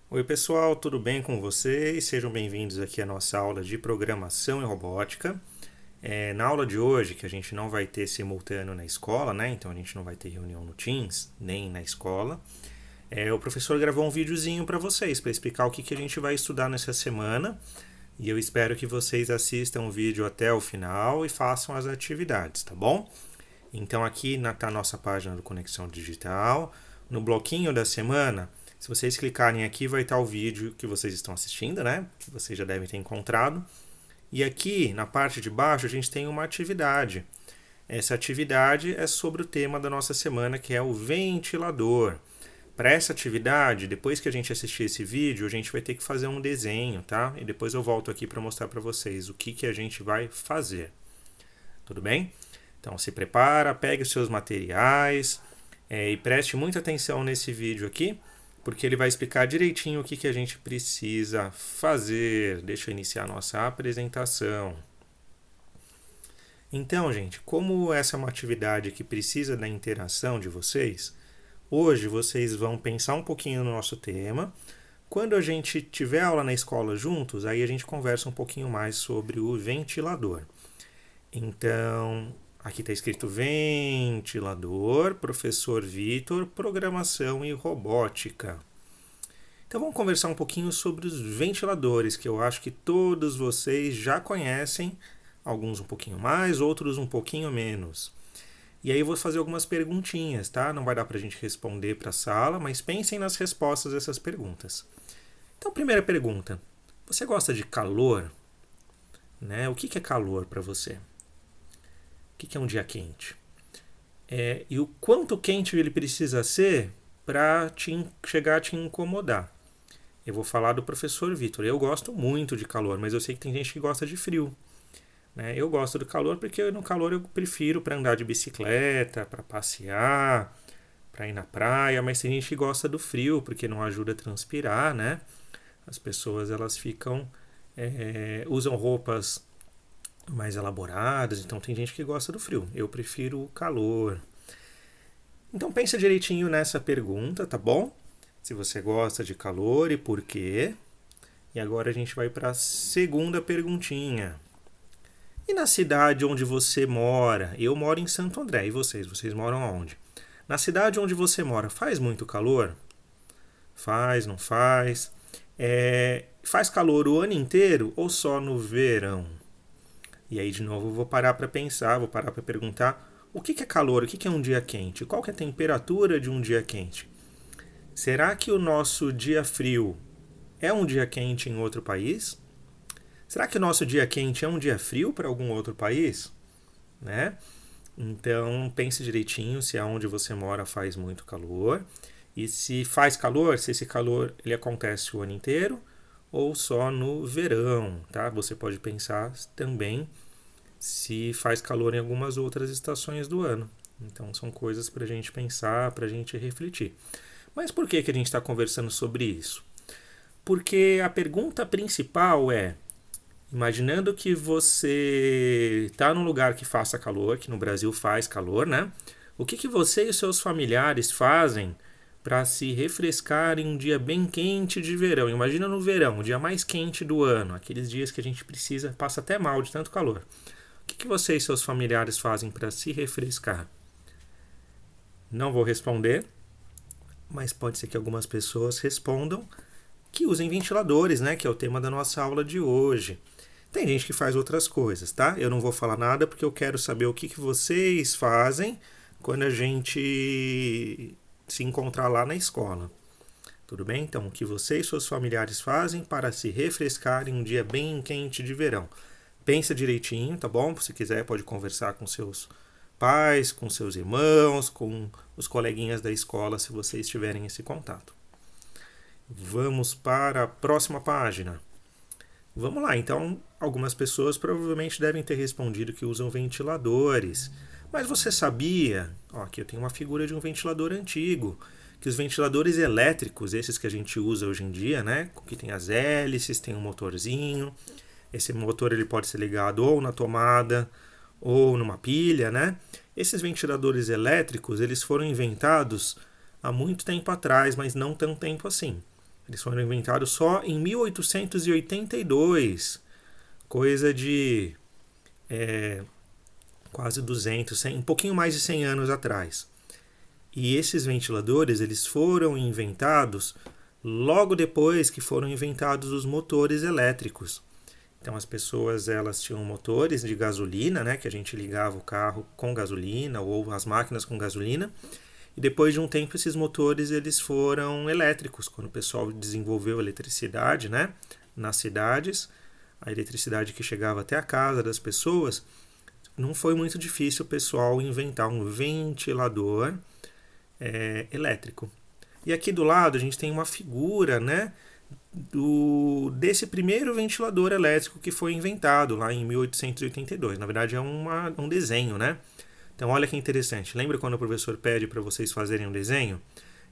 Oi pessoal, tudo bem com vocês? Sejam bem-vindos aqui à nossa aula de programação e robótica. Na aula de hoje, que a gente não vai ter simultâneo na escola, né? Então a gente não vai ter reunião no Teams, nem na escola. O professor gravou um videozinho para vocês, para explicar o que a gente vai estudar nessa semana. E eu espero que vocês assistam o vídeo até o final e façam as atividades, tá bom? Então aqui está a nossa página do Conexão Digital. No bloquinho da semana, se vocês clicarem aqui, vai estar o vídeo que vocês estão assistindo, né? Que vocês já devem ter encontrado. E aqui, na parte de baixo, a gente tem uma atividade. Essa atividade é sobre o tema da nossa semana, que é o ventilador. Para essa atividade, depois que a gente assistir esse vídeo, a gente vai ter que fazer um desenho, tá? E depois eu volto aqui para mostrar para vocês o que a gente vai fazer. Tudo bem? Então se prepara, pegue os seus materiais e preste muita atenção nesse vídeo aqui, porque ele vai explicar direitinho o que a gente precisa fazer. Deixa eu iniciar a nossa apresentação. Então, gente, como essa é uma atividade que precisa da interação de vocês, hoje vocês vão pensar um pouquinho no nosso tema. Quando a gente tiver aula na escola juntos, aí a gente conversa um pouquinho mais sobre o ventilador. Então, aqui está escrito ventilador, professor Vitor, programação e robótica. Então vamos conversar um pouquinho sobre os ventiladores, que eu acho que todos vocês já conhecem, alguns um pouquinho mais, outros um pouquinho menos. E aí eu vou fazer algumas perguntinhas, tá? Não vai dar para a gente responder para a sala, mas pensem nas respostas dessas perguntas. Então, primeira pergunta: você gosta de calor? Né? O que é calor para você? O que é um dia quente? E o quanto quente ele precisa ser para chegar a te incomodar. Eu vou falar do professor Vitor. Eu gosto muito de calor, mas eu sei que tem gente que gosta de frio. Né? Eu gosto do calor porque no calor eu prefiro para andar de bicicleta, para passear, para ir na praia, mas tem gente que gosta do frio porque não ajuda a transpirar, né? As pessoas elas ficam usam roupas mais elaboradas, então tem gente que gosta do frio. Eu prefiro o calor. Então pensa direitinho nessa pergunta, tá bom? Se você gosta de calor e por quê. E agora a gente vai para a segunda perguntinha. E na cidade onde você mora? Eu moro em Santo André. E vocês? Vocês moram onde? Na cidade onde você mora, faz muito calor? Faz, não faz? Faz calor o ano inteiro ou só no verão? E aí, de novo, eu vou parar para pensar, vou parar para perguntar o que é calor, o que é um dia quente, qual que é a temperatura de um dia quente. Será que o nosso dia frio é um dia quente em outro país? Será que o nosso dia quente é um dia frio para algum outro país? Né? Então, pense direitinho se aonde você mora faz muito calor. E se faz calor, se esse calor ele acontece o ano inteiro ou só no verão, tá? Você pode pensar também se faz calor em algumas outras estações do ano. Então são coisas para a gente pensar, para a gente refletir. Mas por que a gente está conversando sobre isso? Porque a pergunta principal é: imaginando que você está num lugar que faça calor, que no Brasil faz calor, né? O que você e os seus familiares fazem para se refrescar em um dia bem quente de verão? Imagina no verão, o dia mais quente do ano, aqueles dias que a gente passa até mal de tanto calor. O que você e seus familiares fazem para se refrescar? Não vou responder, mas pode ser que algumas pessoas respondam que usem ventiladores, né? Que é o tema da nossa aula de hoje. Tem gente que faz outras coisas, tá? Eu não vou falar nada porque eu quero saber o que vocês fazem quando a gente se encontrar lá na escola. Tudo bem? Então, o que você e seus familiares fazem para se refrescar em um dia bem quente de verão? Pensa direitinho, tá bom? Se quiser, pode conversar com seus pais, com seus irmãos, com os coleguinhas da escola, se vocês tiverem esse contato. Vamos para a próxima página. Vamos lá, então, algumas pessoas provavelmente devem ter respondido que usam ventiladores. Mas você sabia, aqui eu tenho uma figura de um ventilador antigo, que os ventiladores elétricos, esses que a gente usa hoje em dia, né, que tem as hélices, tem um motorzinho, esse motor ele pode ser ligado ou na tomada ou numa pilha, né? Esses ventiladores elétricos, eles foram inventados há muito tempo atrás, mas não tão tempo assim. Eles foram inventados só em 1882, coisa de quase 200, 100, um pouquinho mais de 100 anos atrás. E esses ventiladores eles foram inventados logo depois que foram inventados os motores elétricos. Então as pessoas elas tinham motores de gasolina, né, que a gente ligava o carro com gasolina ou as máquinas com gasolina. E depois de um tempo esses motores eles foram elétricos, quando o pessoal desenvolveu a eletricidade, né, nas cidades, a eletricidade que chegava até a casa das pessoas, não foi muito difícil o pessoal inventar um ventilador elétrico. E aqui do lado a gente tem uma figura, né, desse primeiro ventilador elétrico que foi inventado lá em 1882. Na verdade é um desenho, né? Então olha que interessante. Lembra quando o professor pede para vocês fazerem um desenho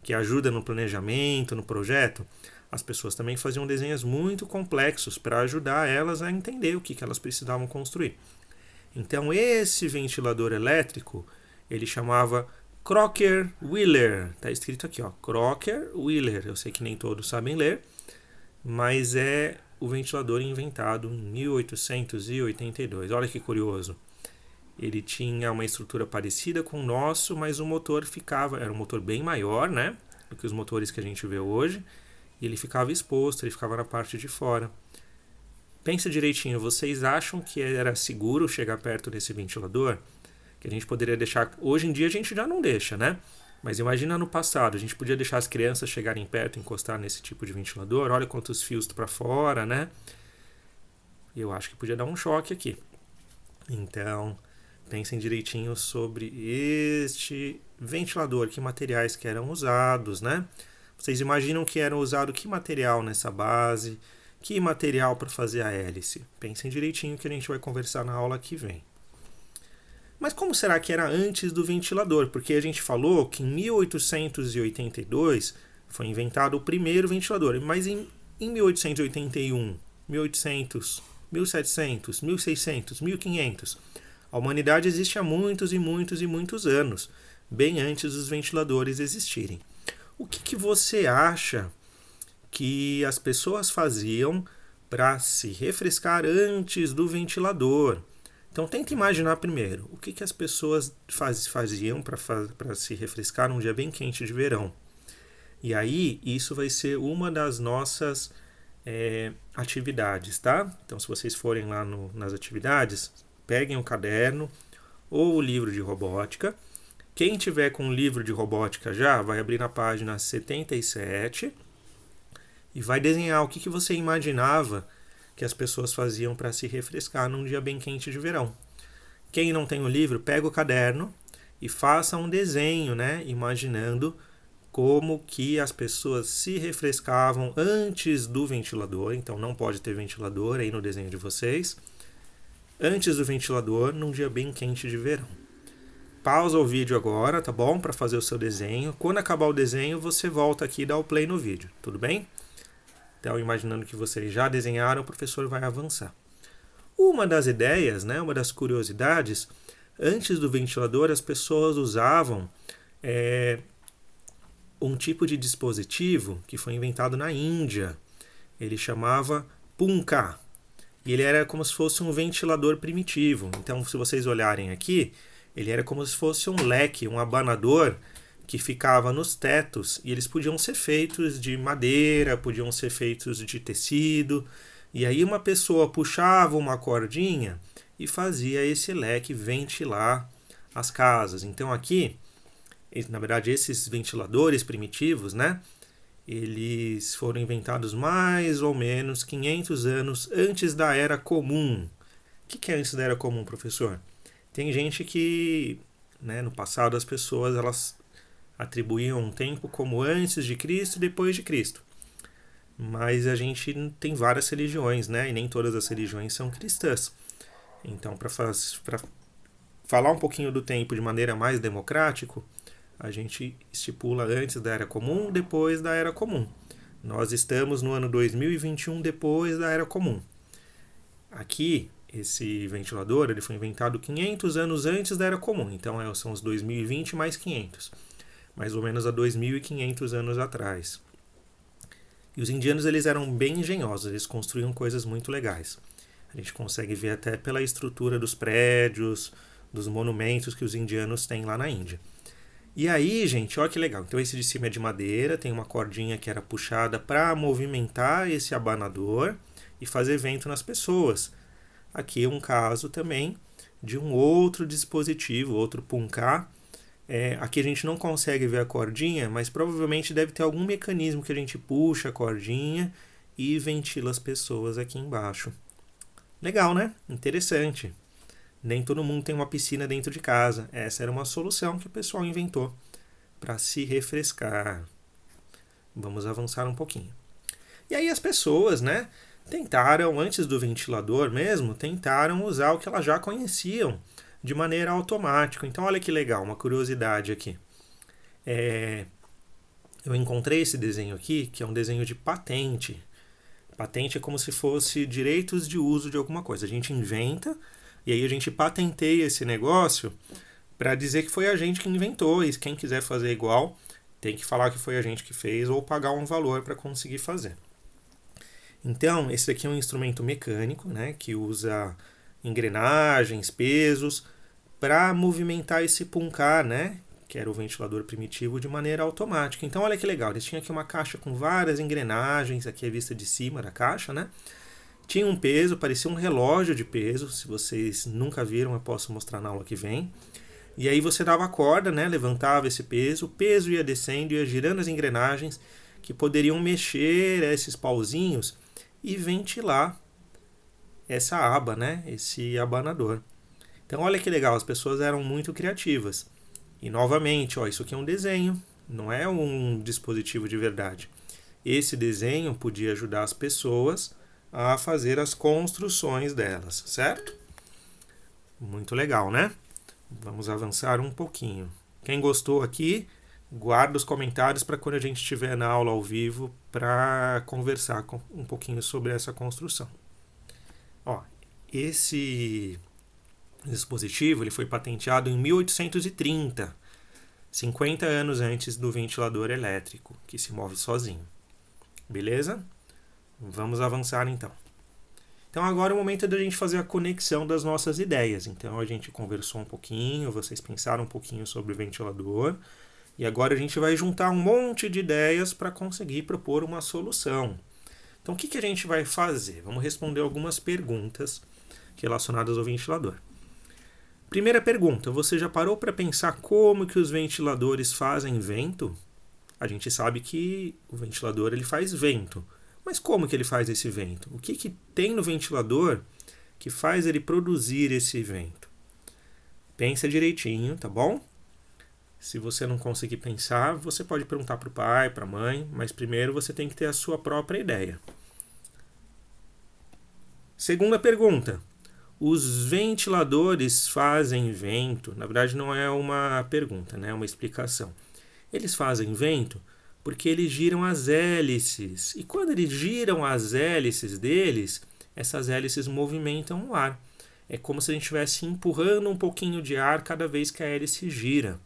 que ajuda no planejamento, no projeto? As pessoas também faziam desenhos muito complexos para ajudar elas a entender o que elas precisavam construir. Então esse ventilador elétrico ele chamava Crocker-Wheeler. Está escrito aqui, ó, Crocker-Wheeler. Eu sei que nem todos sabem ler, mas é o ventilador inventado em 1882. Olha que curioso. Ele tinha uma estrutura parecida com o nosso, mas o motor era um motor bem maior, né, do que os motores que a gente vê hoje, e ele ficava exposto, ele ficava na parte de fora. Pensa direitinho, vocês acham que era seguro chegar perto desse ventilador? Que a gente poderia deixar... Hoje em dia a gente já não deixa, né? Mas imagina no passado, a gente podia deixar as crianças chegarem perto, encostar nesse tipo de ventilador, olha quantos fios para fora, né? Eu acho que podia dar um choque aqui. Então, pensem direitinho sobre este ventilador, que materiais que eram usados, né? Vocês imaginam que era usado que material nessa base, que material para fazer a hélice? Pensem direitinho que a gente vai conversar na aula que vem. Mas como será que era antes do ventilador? Porque a gente falou que em 1882 foi inventado o primeiro ventilador, mas em 1881, 1800, 1700, 1600, 1500, a humanidade existe há muitos e muitos e muitos anos, bem antes dos ventiladores existirem. O que você acha que as pessoas faziam para se refrescar antes do ventilador? Então tenta imaginar primeiro, o que as pessoas faziam para se refrescar num dia bem quente de verão. E aí, isso vai ser uma das nossas atividades, tá? Então se vocês forem lá nas atividades, peguem o caderno ou o livro de robótica. Quem tiver com o livro de robótica já, vai abrir na página 77 e vai desenhar o que você imaginava que as pessoas faziam para se refrescar num dia bem quente de verão. Quem não tem o livro, pega o caderno e faça um desenho, né, imaginando como que as pessoas se refrescavam antes do ventilador. Então não pode ter ventilador aí no desenho de vocês. Antes do ventilador, num dia bem quente de verão. Pausa o vídeo agora, tá bom? Para fazer o seu desenho. Quando acabar o desenho, você volta aqui e dá o play no vídeo, tudo bem? Então, imaginando que vocês já desenharam, o professor vai avançar. Uma das ideias, né, uma das curiosidades, antes do ventilador as pessoas usavam um tipo de dispositivo que foi inventado na Índia. Ele chamava Punkah. E ele era como se fosse um ventilador primitivo. Então, se vocês olharem aqui, ele era como se fosse um leque, um abanador que ficava nos tetos, e eles podiam ser feitos de madeira, podiam ser feitos de tecido, e aí uma pessoa puxava uma cordinha e fazia esse leque ventilar as casas. Então aqui, na verdade, esses ventiladores primitivos, né, eles foram inventados mais ou menos 500 anos antes da Era Comum. O que é antes da Era Comum, professor? Tem gente que, né, no passado as pessoas elas atribuíam um tempo como antes de Cristo e depois de Cristo. Mas a gente tem várias religiões, né? E nem todas as religiões são cristãs. Então, para falar um pouquinho do tempo de maneira mais democrática, a gente estipula antes da Era Comum, depois da Era Comum. Nós estamos no ano 2021, depois da Era Comum. Aqui, esse ventilador ele foi inventado 500 anos antes da Era Comum. Então, são os 2020 mais 500. Mais ou menos há 2.500 anos atrás. E os indianos eles eram bem engenhosos, eles construíam coisas muito legais. A gente consegue ver até pela estrutura dos prédios, dos monumentos que os indianos têm lá na Índia. E aí, gente, olha que legal. Então esse de cima é de madeira, tem uma cordinha que era puxada para movimentar esse abanador e fazer vento nas pessoas. Aqui é um caso também de um outro dispositivo, outro punkah. Aqui a gente não consegue ver a cordinha, mas provavelmente deve ter algum mecanismo que a gente puxa a cordinha e ventila as pessoas aqui embaixo. Legal, né? Interessante. Nem todo mundo tem uma piscina dentro de casa. Essa era uma solução que o pessoal inventou para se refrescar. Vamos avançar um pouquinho. E aí as pessoas, né, tentaram, antes do ventilador mesmo, tentaram usar o que elas já conheciam de maneira automática. Então olha que legal, uma curiosidade aqui. Eu encontrei esse desenho aqui, que é um desenho de patente. Patente é como se fosse direitos de uso de alguma coisa. A gente inventa e aí a gente patenteia esse negócio para dizer que foi a gente que inventou. E quem quiser fazer igual tem que falar que foi a gente que fez ou pagar um valor para conseguir fazer. Então, esse aqui é um instrumento mecânico, né, que usa engrenagens, pesos, para movimentar esse punkah, né, que era o ventilador primitivo, de maneira automática. Então, olha que legal, eles tinham aqui uma caixa com várias engrenagens, aqui é a vista de cima da caixa, né? Tinha um peso, parecia um relógio de peso, se vocês nunca viram, eu posso mostrar na aula que vem. E aí você dava a corda, né, levantava esse peso, o peso ia descendo, ia girando as engrenagens, que poderiam mexer esses pauzinhos e ventilar essa aba, né, esse abanador. Então olha que legal, as pessoas eram muito criativas. E novamente, ó, isso aqui é um desenho, não é um dispositivo de verdade. Esse desenho podia ajudar as pessoas a fazer as construções delas, certo? Muito legal, né? Vamos avançar um pouquinho. Quem gostou aqui, guarda os comentários para quando a gente estiver na aula ao vivo para conversar um pouquinho sobre essa construção. Ó, esse dispositivo ele foi patenteado em 1830, 50 anos antes do ventilador elétrico, que se move sozinho. Beleza? Vamos avançar então. Então agora é o momento da gente fazer a conexão das nossas ideias. Então a gente conversou um pouquinho, vocês pensaram um pouquinho sobre o ventilador, e agora a gente vai juntar um monte de ideias para conseguir propor uma solução. Então o que a gente vai fazer? Vamos responder algumas perguntas relacionadas ao ventilador. Primeira pergunta, você já parou para pensar como que os ventiladores fazem vento? A gente sabe que o ventilador ele faz vento, mas como que ele faz esse vento? O que tem no ventilador que faz ele produzir esse vento? Pensa direitinho, tá bom? Se você não conseguir pensar, você pode perguntar para o pai, para a mãe, mas primeiro você tem que ter a sua própria ideia. Segunda pergunta. Os ventiladores fazem vento? Na verdade, não é uma pergunta, né? É uma explicação. Eles fazem vento porque eles giram as hélices. E quando eles giram as hélices deles, essas hélices movimentam o ar. É como se a gente estivesse empurrando um pouquinho de ar cada vez que a hélice gira.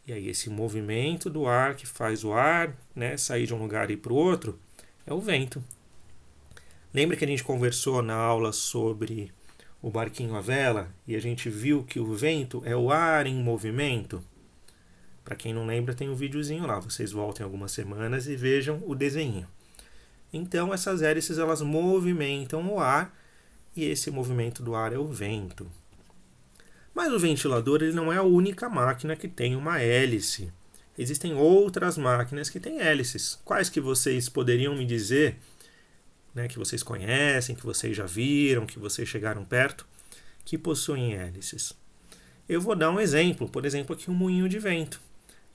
E aí esse movimento do ar que faz o ar, né, sair de um lugar e ir para o outro é o vento. Lembra que a gente conversou na aula sobre o barquinho à vela e a gente viu que o vento é o ar em movimento? Para quem não lembra, tem um videozinho lá. Vocês voltem algumas semanas e vejam o desenho. Então, essas hélices elas movimentam o ar e esse movimento do ar é o vento. Mas o ventilador ele não é a única máquina que tem uma hélice. Existem outras máquinas que têm hélices. Quais que vocês poderiam me dizer, né, que vocês conhecem, que vocês já viram, que vocês chegaram perto, que possuem hélices? Eu vou dar um exemplo. Por exemplo, aqui um moinho de vento.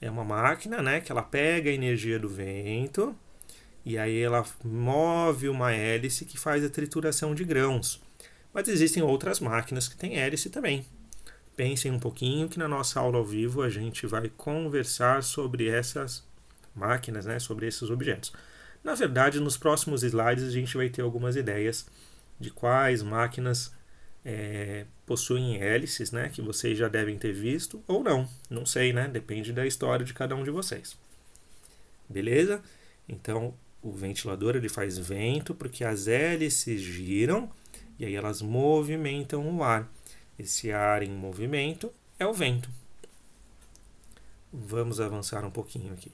É uma máquina, né, que ela pega a energia do vento e aí ela move uma hélice que faz a trituração de grãos. Mas existem outras máquinas que têm hélice também. Pensem um pouquinho que na nossa aula ao vivo a gente vai conversar sobre essas máquinas, né, sobre esses objetos. Na verdade, nos próximos slides a gente vai ter algumas ideias de quais máquinas possuem hélices, né, que vocês já devem ter visto ou não sei, né, depende da história de cada um de vocês. Beleza? Então, O ventilador ele faz vento porque as hélices giram e aí elas movimentam o ar. Esse ar em movimento é o vento. Vamos avançar um pouquinho aqui.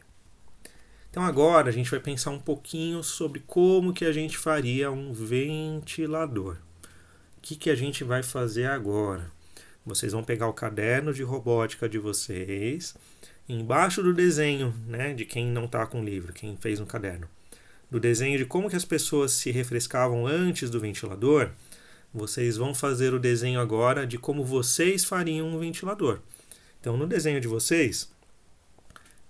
Então agora a gente vai pensar um pouquinho sobre como que a gente faria um ventilador. O que a gente vai fazer agora? Vocês vão pegar o caderno de robótica de vocês, embaixo do desenho, né, de quem não está com o livro, quem fez no caderno, do desenho de como que as pessoas se refrescavam antes do ventilador, vocês vão fazer o desenho agora de como vocês fariam um ventilador. Então no desenho de vocês,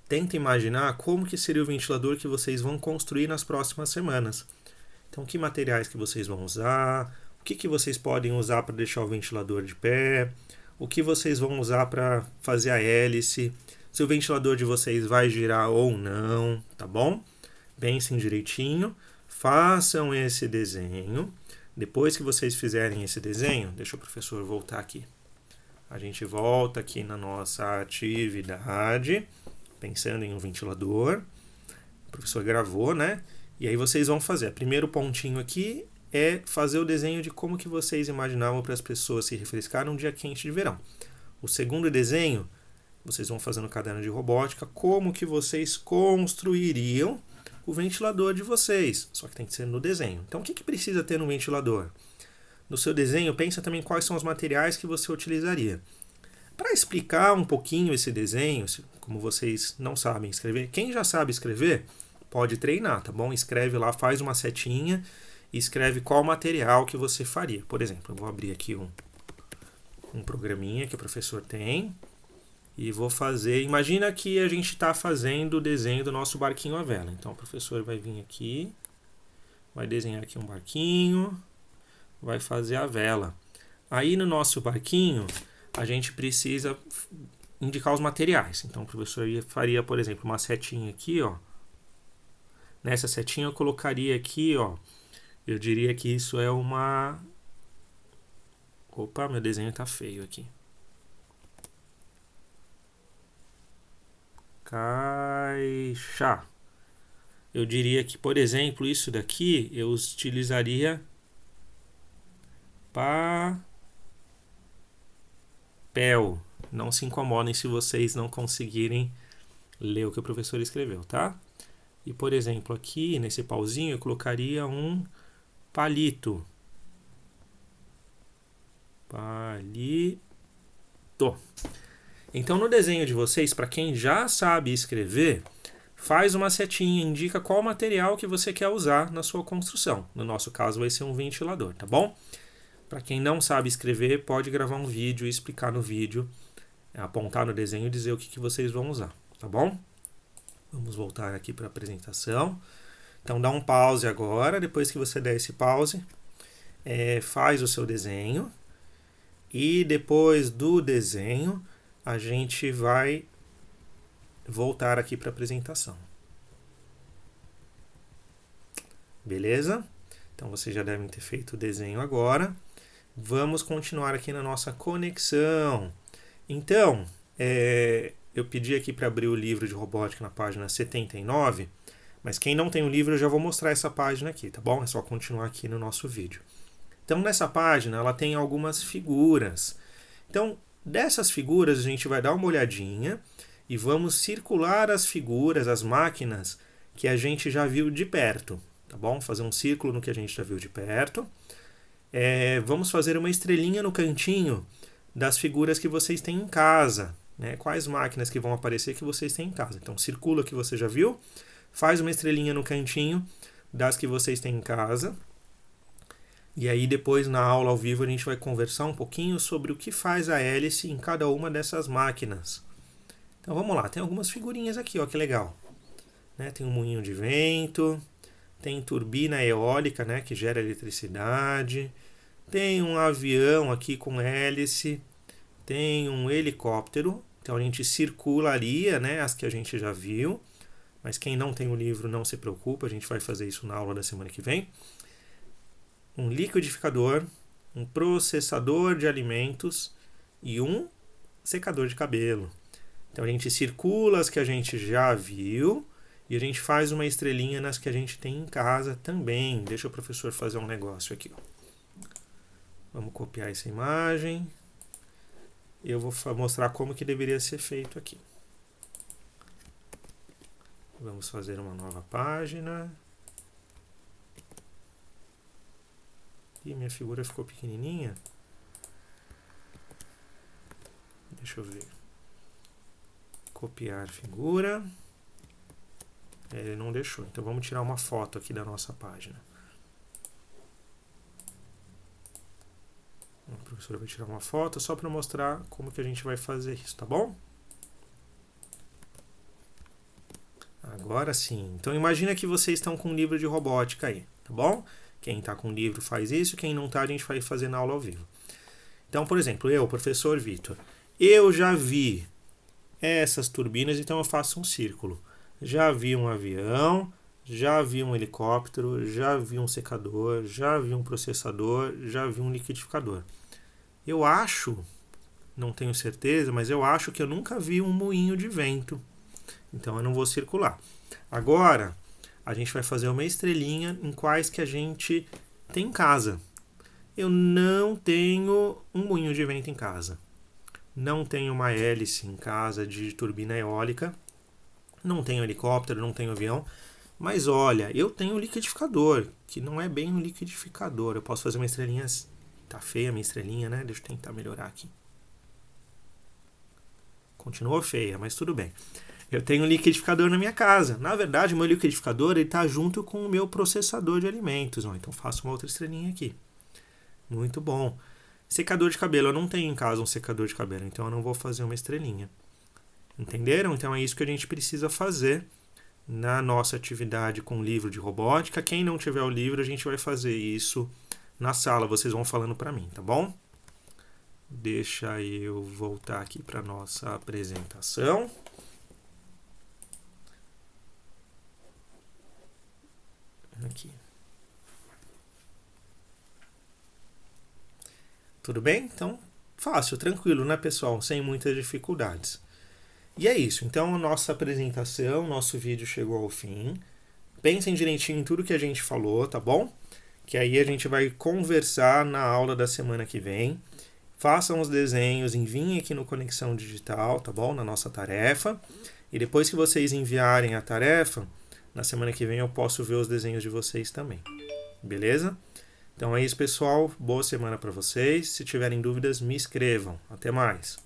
tenta imaginar como que seria o ventilador que vocês vão construir nas próximas semanas. Então, que materiais que vocês vão usar, o que vocês podem usar para deixar o ventilador de pé, o que vocês vão usar para fazer a hélice, se o ventilador de vocês vai girar ou não, tá bom? Pensem direitinho, façam esse desenho. Depois que vocês fizerem esse desenho, deixa o professor voltar aqui. A gente volta aqui na nossa atividade, pensando em um ventilador. O professor gravou, né? E aí vocês vão fazer. O primeiro pontinho aqui é fazer o desenho de como que vocês imaginavam para as pessoas se refrescar num dia quente de verão. O segundo desenho, vocês vão fazer no caderno de robótica como que vocês construiriam o ventilador de vocês. Só que tem que ser no desenho. Então, o que precisa ter no ventilador? No seu desenho, pensa também quais são os materiais que você utilizaria. Para explicar um pouquinho esse desenho, como vocês não sabem escrever, quem já sabe escrever, pode treinar, tá bom? Escreve lá, faz uma setinha e escreve qual material que você faria. Por exemplo, eu vou abrir aqui um programinha que o professor tem e vou fazer... Imagina que a gente está fazendo o desenho do nosso barquinho à vela. Então, o professor vai vir aqui, vai desenhar aqui um barquinho, vai fazer a vela. Aí, no nosso barquinho, a gente precisa indicar os materiais. Então, o professor faria, por exemplo, uma setinha aqui, ó. Nessa setinha eu colocaria aqui, ó. Eu diria que isso é uma... Opa, meu desenho tá feio aqui. Caixa. Eu diria que, por exemplo, isso daqui eu utilizaria papel. Não se incomodem se vocês não conseguirem ler o que o professor escreveu, tá? E, por exemplo, aqui nesse pauzinho eu colocaria um palito. Palito. Então, no desenho de vocês, para quem já sabe escrever, faz uma setinha, indica qual material que você quer usar na sua construção. No nosso caso, vai ser um ventilador, tá bom? Para quem não sabe escrever, pode gravar um vídeo e explicar no vídeo, apontar no desenho e dizer o que vocês vão usar, tá bom? Vamos voltar aqui para a apresentação. Então, dá um pause agora. Depois que você der esse pause, faz o seu desenho. E depois do desenho, a gente vai voltar aqui para a apresentação. Beleza? Então, vocês já devem ter feito o desenho agora. Vamos continuar aqui na nossa conexão. Então, eu pedi aqui para abrir o livro de robótica na página 79, mas quem não tem o livro eu já vou mostrar essa página aqui, tá bom? É só continuar aqui no nosso vídeo. Então, nessa página, ela tem algumas figuras. Então, dessas figuras, a gente vai dar uma olhadinha e vamos circular as figuras, as máquinas que a gente já viu de perto, tá bom? Fazer um círculo no que a gente já viu de perto. Vamos fazer uma estrelinha no cantinho das figuras que vocês têm em casa, né? Quais máquinas que vão aparecer que vocês têm em casa. Então, circula o que você já viu, faz uma estrelinha no cantinho das que vocês têm em casa. E aí depois na aula ao vivo a gente vai conversar um pouquinho sobre o que faz a hélice em cada uma dessas máquinas. Então vamos lá, tem algumas figurinhas aqui, ó, que legal. Né? Tem um moinho de vento, tem turbina eólica, né, que gera eletricidade, tem um avião aqui com hélice, tem um helicóptero. Então a gente circularia, né, as que a gente já viu, mas quem não tem o livro não se preocupa, a gente vai fazer isso na aula da semana que vem. Um liquidificador, um processador de alimentos e um secador de cabelo. Então a gente circula as que a gente já viu E a gente faz uma estrelinha nas que a gente tem em casa também. Deixa o professor fazer um negócio aqui, ó. Vamos copiar essa imagem. Eu vou mostrar como que deveria ser feito aqui. Vamos fazer uma nova página. Ih, minha figura ficou pequenininha. Deixa eu ver. Copiar figura. Ele não deixou. Então vamos tirar uma foto aqui da nossa página. O professor vai tirar uma foto só para mostrar como que a gente vai fazer isso, tá bom? Agora sim. Então imagina que vocês estão com um livro de robótica aí, tá bom? Quem está com o livro faz isso, quem não está a gente vai fazer na aula ao vivo. Então, por exemplo, eu, professor Vitor, eu já vi essas turbinas, então eu faço um círculo. Já vi um avião, já vi um helicóptero, já vi um secador, já vi um processador, já vi um liquidificador. Eu acho, não tenho certeza, mas eu acho que eu nunca vi um moinho de vento. Então eu não vou circular. Agora, a gente vai fazer uma estrelinha em quais que a gente tem em casa. Eu não tenho um moinho de vento em casa. Não tenho uma hélice em casa de turbina eólica. Não tenho helicóptero, não tenho avião. Mas olha, eu tenho um liquidificador, que não é bem um liquidificador. Eu posso fazer uma estrelinha... Tá feia a minha estrelinha, né? Deixa eu tentar melhorar aqui. Continuou feia, mas tudo bem. Eu tenho um liquidificador na minha casa. Na verdade, o meu liquidificador está junto com o meu processador de alimentos. Então, faço uma outra estrelinha aqui. Muito bom. Secador de cabelo. Eu não tenho em casa um secador de cabelo, então eu não vou fazer uma estrelinha. Entenderam? Então, é isso que a gente precisa fazer na nossa atividade com o livro de robótica. Quem não tiver o livro, a gente vai fazer isso na sala. Vocês vão falando para mim, tá bom? Deixa eu voltar aqui para nossa apresentação. Aqui. Tudo bem? Então, fácil, tranquilo, né, pessoal? Sem muitas dificuldades. E é isso. Então, a nossa apresentação, nosso vídeo chegou ao fim. Pensem direitinho em tudo que a gente falou, tá bom? Que aí a gente vai conversar na aula da semana que vem. Façam os desenhos, enviem aqui no Conexão Digital, tá bom? Na nossa tarefa. E depois que vocês enviarem a tarefa, na semana que vem eu posso ver os desenhos de vocês também. Beleza? Então é isso, pessoal. Boa semana para vocês. Se tiverem dúvidas, me escrevam. Até mais.